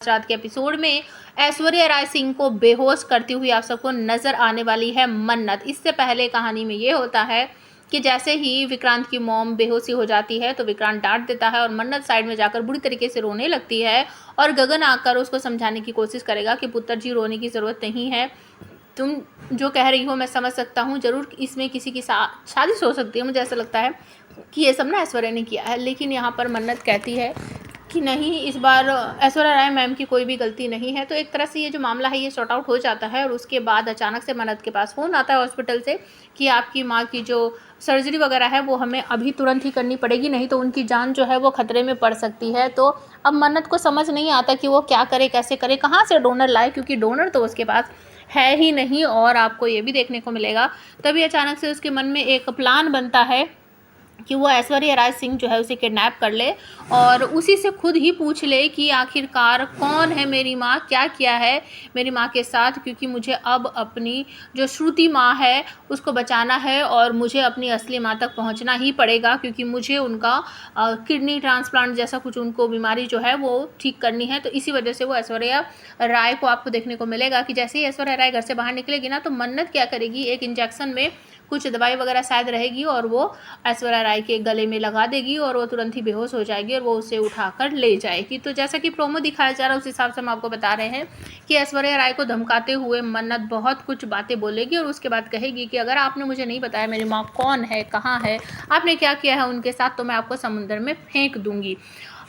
रात के एपिसोड में ऐश्वर्या राय सिंह को बेहोश करती हुई आप सबको नजर आने वाली है मन्नत। इससे पहले कहानी में ये होता है कि जैसे ही विक्रांत की मॉम बेहोशी हो जाती है तो विक्रांत डांट देता है और मन्नत साइड में जाकर बुरी तरीके से रोने लगती है और गगन आकर उसको समझाने की कोशिश करेगा कि पुत्र जी रोने की ज़रूरत नहीं है, तुम जो कह रही हो मैं समझ सकता हूँ, ज़रूर इसमें किसी की साजिश हो सकती है, मुझे ऐसा लगता है कि ये सब ना ऐश्वर्या ने किया है। लेकिन यहाँ पर मन्नत कहती है कि नहीं, इस बार ऐश्वर्या राय मैम की कोई भी गलती नहीं है। तो एक तरह से ये जो मामला है ये सॉर्ट आउट हो जाता है और उसके बाद अचानक से मन्नत के पास फ़ोन आता है हॉस्पिटल से कि आपकी माँ की जो सर्जरी वगैरह है वो हमें अभी तुरंत ही करनी पड़ेगी, नहीं तो उनकी जान जो है वो खतरे में पड़ सकती है। तो अब मन्नत को समझ नहीं आता कि वो क्या करे, कैसे करे, कहाँ से डोनर लाए, क्योंकि डोनर तो उसके पास है ही नहीं। और आपको ये भी देखने को मिलेगा तभी अचानक से उसके मन में एक प्लान बनता है कि वो ऐश्वर्या राय सिंह जो है उसे किडनैप कर ले और उसी से खुद ही पूछ ले कि आखिरकार कौन है मेरी माँ, क्या किया है मेरी माँ के साथ, क्योंकि मुझे अब अपनी जो श्रुति माँ है उसको बचाना है और मुझे अपनी असली माँ तक पहुँचना ही पड़ेगा, क्योंकि मुझे उनका किडनी ट्रांसप्लांट जैसा कुछ उनको बीमारी जो है वो ठीक करनी है। तो इसी वजह से वो ऐश्वर्या राय को आपको देखने को मिलेगा कि जैसे ही ऐश्वर्या राय घर से बाहर निकलेगी ना तो मन्नत क्या करेगी, एक इंजेक्शन में कुछ दवाई वगैरह शायद रहेगी और वो ऐश्वर्या राय के गले में लगा देगी और वो तुरंत ही बेहोश हो जाएगी और वो उसे उठाकर ले जाएगी। तो जैसा कि प्रोमो दिखाया जा रहा है उस हिसाब से हम आपको बता रहे हैं कि ऐश्वर्या राय को धमकाते हुए मन्नत बहुत कुछ बातें बोलेगी और उसके बाद कहेगी कि अगर आपने मुझे नहीं बताया मेरी माँ कौन है, कहाँ है, आपने क्या किया है उनके साथ, तो मैं आपको समुद्र में फेंक दूंगी।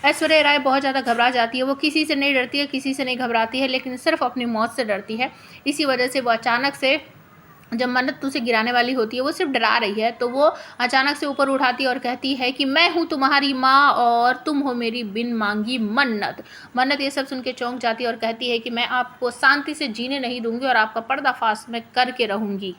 ऐश्वर्या राय बहुत ज़्यादा घबरा जाती है, वो किसी से नहीं डरती है, किसी से नहीं घबराती है, लेकिन सिर्फ अपनी मौत से डरती है। इसी वजह से वो अचानक से जब मन्नत उसे गिराने वाली होती है, वो सिर्फ डरा रही है, तो वो अचानक से ऊपर उठाती है और कहती है कि मैं हूँ तुम्हारी माँ और तुम हो मेरी बिन मांगी मन्नत। मन्नत ये सब सुन के चौंक जाती है और कहती है कि मैं आपको शांति से जीने नहीं दूंगी और आपका पर्दाफाश मैं करके रहूंगी।